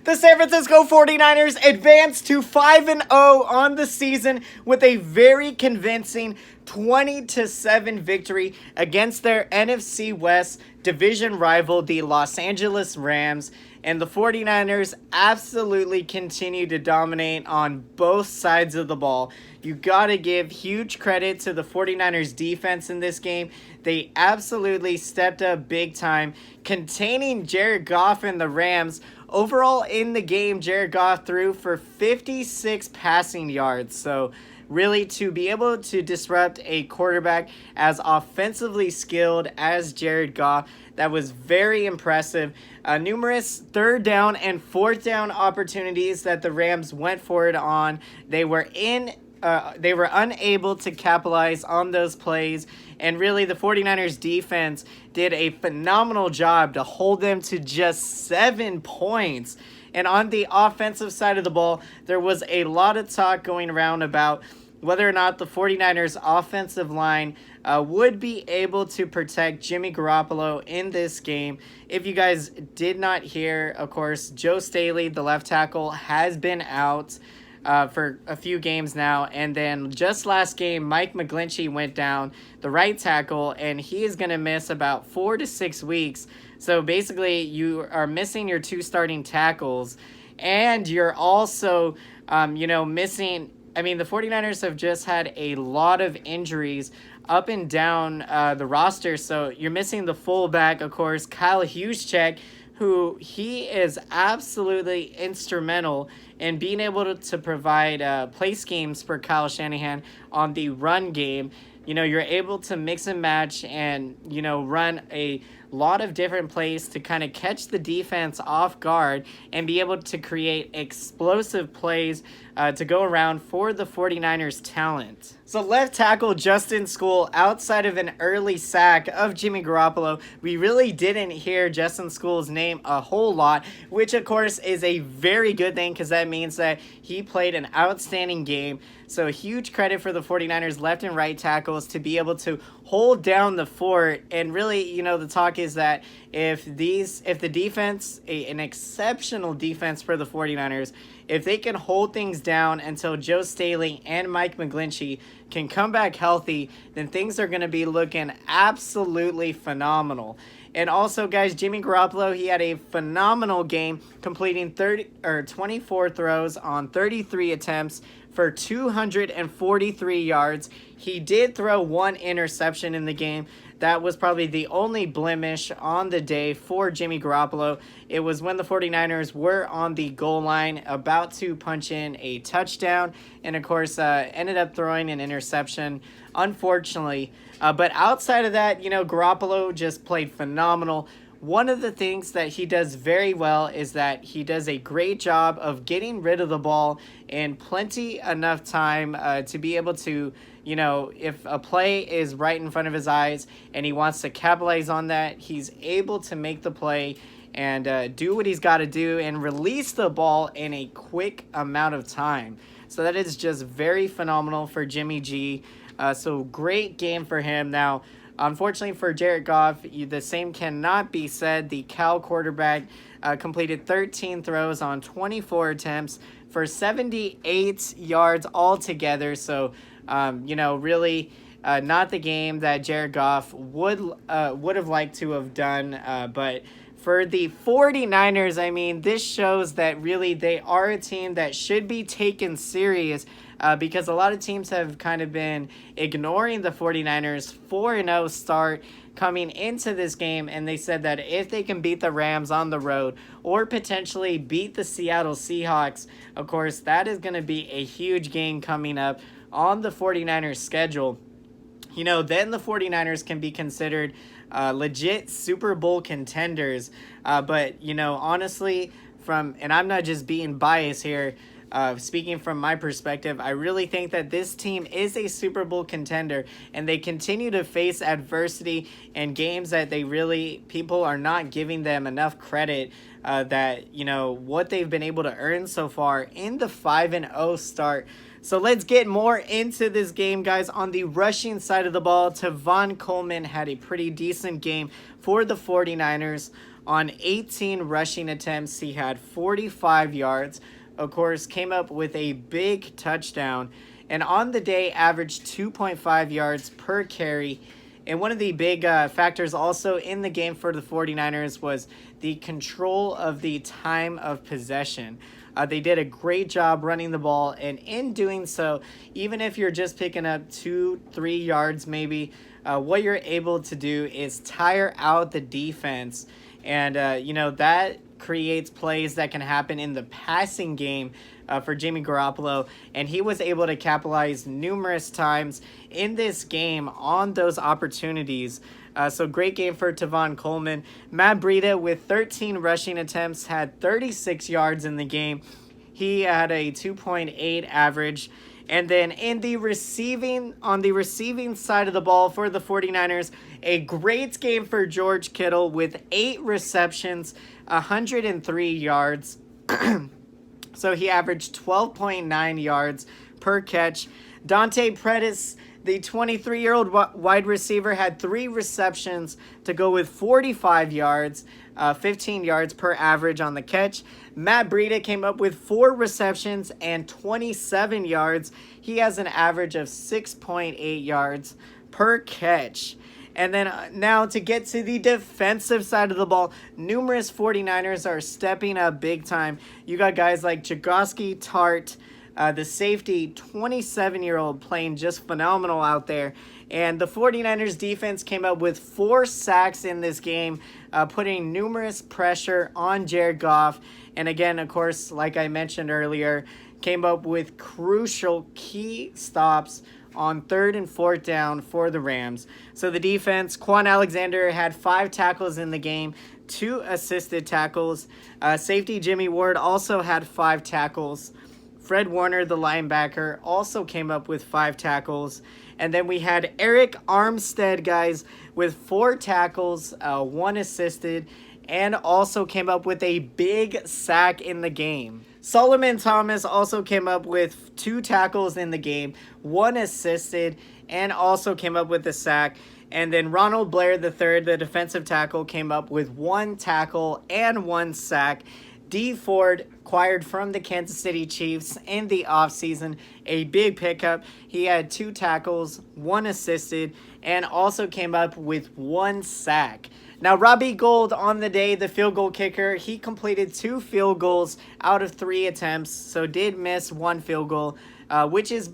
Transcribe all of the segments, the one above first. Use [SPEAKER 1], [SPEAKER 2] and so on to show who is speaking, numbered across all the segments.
[SPEAKER 1] The San Francisco 49ers advanced to 5-0 on the season with a very convincing 20-7 victory against their NFC West division rival, the Los Angeles Rams. And the 49ers absolutely continue to dominate on both sides of the ball. You got to give huge credit to the 49ers defense in this game. They absolutely stepped up big time, containing Jared Goff and the Rams. Overall in the game, Jared Goff threw for 56 passing yards. So really, to be able to disrupt a quarterback as offensively skilled as Jared Goff, that was very impressive. Numerous third down and fourth down opportunities that the Rams went for it on. They were unable to capitalize on those plays. And really, the 49ers defense did a phenomenal job to hold them to just 7 points. And on the offensive side of the ball, there was a lot of talk going around about whether or not the 49ers offensive line would be able to protect Jimmy Garoppolo in this game. If you guys did not hear, of course, Joe Staley, the left tackle, has been out for a few games now. And then just last game, Mike McGlinchey went down, the right tackle, and he is going to miss about 4 to 6 weeks. So basically, you are missing your 2 starting tackles, and you're also, missing. I mean, the 49ers have just had a lot of injuries up and down the roster. So you're missing the fullback, of course, Kyle Juszczyk, who he is absolutely instrumental in being able to provide play schemes for Kyle Shanahan on the run game. You know, you're able to mix and match and, run a lot of different plays to kind of catch the defense off guard and be able to create explosive plays to go around for the 49ers talent. So left tackle Justin Skule, outside of an early sack of Jimmy Garoppolo, we really didn't hear Justin Skule's name a whole lot, which of course is a very good thing because that means that he played an outstanding game. So huge credit for the 49ers left and right tackles to be able to hold down the fort. And really, the talk is that if the defense, an exceptional defense for the 49ers, if they can hold things down until Joe Staley and Mike McGlinchey can come back healthy, then things are going to be looking absolutely phenomenal. And also, guys, Jimmy Garoppolo, he had a phenomenal game, completing 24 throws on 33 attempts for 243 yards. He did throw 1 interception in the game. That was probably the only blemish on the day for Jimmy Garoppolo. It was when the 49ers were on the goal line about to punch in a touchdown, and of course ended up throwing an interception, unfortunately. But outside of that, Garoppolo just played phenomenal. One of the things that he does very well is that he does a great job of getting rid of the ball in plenty enough time to be able to, if a play is right in front of his eyes and he wants to capitalize on that, he's able to make the play and do what he's got to do and release the ball in a quick amount of time. So that is just very phenomenal for Jimmy G. So great game for him. Now, unfortunately for Jared Goff, the same cannot be said. The Cal quarterback completed 13 throws on 24 attempts for 78 yards altogether. So, really not the game that Jared Goff would have liked to have done. But for the 49ers, I mean, this shows that really they are a team that should be taken serious. Because a lot of teams have kind of been ignoring the 49ers 4-0 start coming into this game, and they said that if they can beat the Rams on the road or potentially beat the Seattle Seahawks, of course, that is going to be a huge game coming up on the 49ers schedule. Then the 49ers can be considered legit Super Bowl contenders. But, honestly, and I'm not just being biased here, speaking from my perspective, I really think that this team is a Super Bowl contender, and they continue to face adversity in games that people are not giving them enough credit that, what they've been able to earn so far in the 5-0 start. So let's get more into this game, guys. On the rushing side of the ball, Tavon Coleman had a pretty decent game for the 49ers. On 18 rushing attempts, he had 45 yards. Of course, came up with a big touchdown. And on the day, averaged 2.5 yards per carry. And one of the big factors also in the game for the 49ers was the control of the time of possession. They did a great job running the ball, and in doing so, even if you're just picking up 2-3 yards maybe, what you're able to do is tire out the defense. And, that creates plays that can happen in the passing game for Jimmy Garoppolo, and he was able to capitalize numerous times in this game on those opportunities. So great game for Tavon Coleman. Matt Breida with 13 rushing attempts had 36 yards in the game. He had a 2.8 average. And then on the receiving side of the ball for the 49ers, a great game for George Kittle with 8 receptions, 103 yards. So he averaged 12.9 yards per catch. Dante Pettis, the 23-year-old wide receiver, had 3 receptions to go with 45 yards, 15 yards per average on the catch. Matt Breida came up with 4 receptions and 27 yards. He has an average of 6.8 yards per catch. And then now to get to the defensive side of the ball, numerous 49ers are stepping up big time. You got guys like Jagoski Tart, the safety, 27-year-old, playing just phenomenal out there. And the 49ers defense came up with 4 sacks in this game, putting numerous pressure on Jared Goff. And again, of course, like I mentioned earlier, came up with crucial key stops on 3rd and 4th down for the Rams. So the defense, Quan Alexander had 5 tackles in the game, 2 assisted tackles. Safety Jimmy Ward also had 5 tackles. Fred Warner, the linebacker, also came up with 5 tackles. And then we had Eric Armstead, guys, with 4 tackles, 1 assisted, and also came up with a big sack in the game. Solomon Thomas also came up with 2 tackles in the game, 1 assisted, and also came up with a sack. And then Ronald Blair III, the defensive tackle, came up with 1 tackle and 1 sack. Dee Ford, acquired from the Kansas City Chiefs in the offseason, a big pickup. He had 2 tackles, 1 assisted, and also came up with 1 sack. Now, Robbie Gould on the day, the field goal kicker, he completed 2 field goals out of 3 attempts, so did miss 1 field goal, which is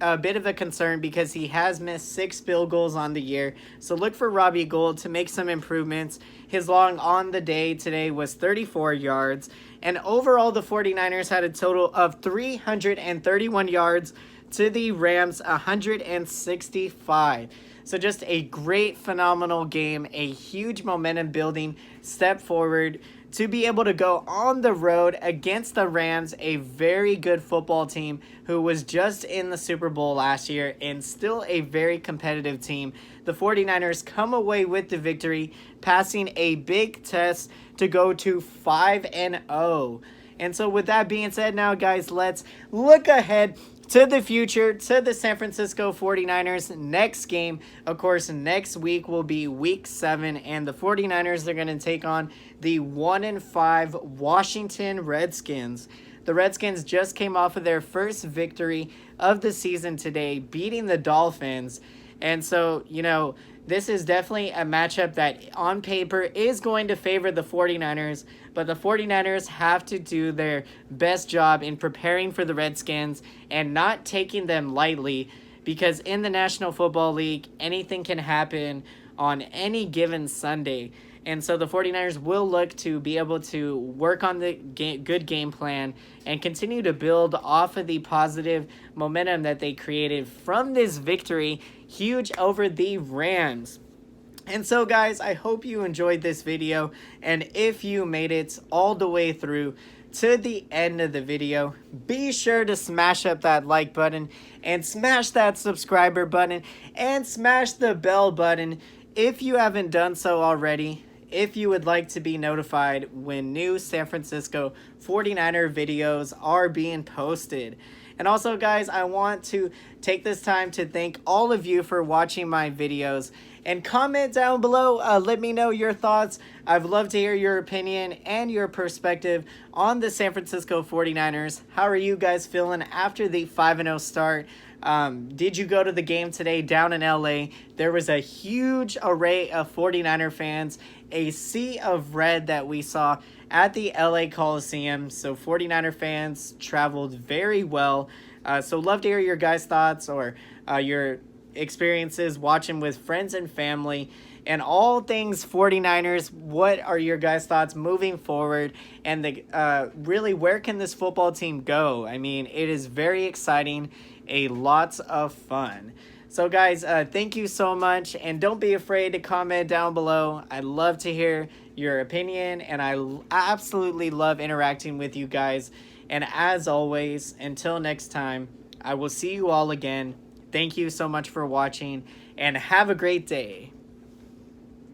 [SPEAKER 1] a bit of a concern because he has missed 6 field goals on the year. So look for Robbie Gould to make some improvements. His long on the day today was 34 yards. And overall, the 49ers had a total of 331 yards to the Rams 165. So just a great, phenomenal game, a huge momentum building step forward to be able to go on the road against the Rams, a very good football team who was just in the Super Bowl last year and still a very competitive team. The 49ers come away with the victory, passing a big test to go to 5-0. And so with that being said, now guys, let's look ahead to the future, to the San Francisco 49ers next game. Of course, next week will be week 7, and the 49ers are going to take on the 1-5 Washington Redskins. The Redskins just came off of their first victory of the season today, beating the Dolphins. And so, this is definitely a matchup that on paper is going to favor the 49ers, but the 49ers have to do their best job in preparing for the Redskins and not taking them lightly, because in the National Football League, anything can happen on any given Sunday. And so the 49ers will look to be able to work on the good game plan and continue to build off of the positive momentum that they created from this victory, huge over the Rams. And so, guys, I hope you enjoyed this video. And if you made it all the way through to the end of the video, be sure to smash up that like button and smash that subscriber button and smash the bell button if you haven't done so already. If you would like to be notified when new San Francisco 49er videos are being posted. And also, guys, I want to take this time to thank all of you for watching my videos. And comment down below, let me know your thoughts. I'd love to hear your opinion and your perspective on the San Francisco 49ers. How are you guys feeling after the 5-0 start? Did you go to the game today down in LA? There was a huge array of 49er fans, a sea of red that we saw at the LA Coliseum. So 49er fans traveled very well. So love to hear your guys' thoughts or your experiences watching with friends and family and all things 49ers. What are your guys' thoughts moving forward, and the really, where can this football team go? I mean, it is very exciting, a lots of fun. So guys, thank you so much, and don't be afraid to comment down below. I love to hear your opinion, and I absolutely love interacting with you guys. And as always, until next time, I will see you all again. Thank you so much for watching, and have a great day.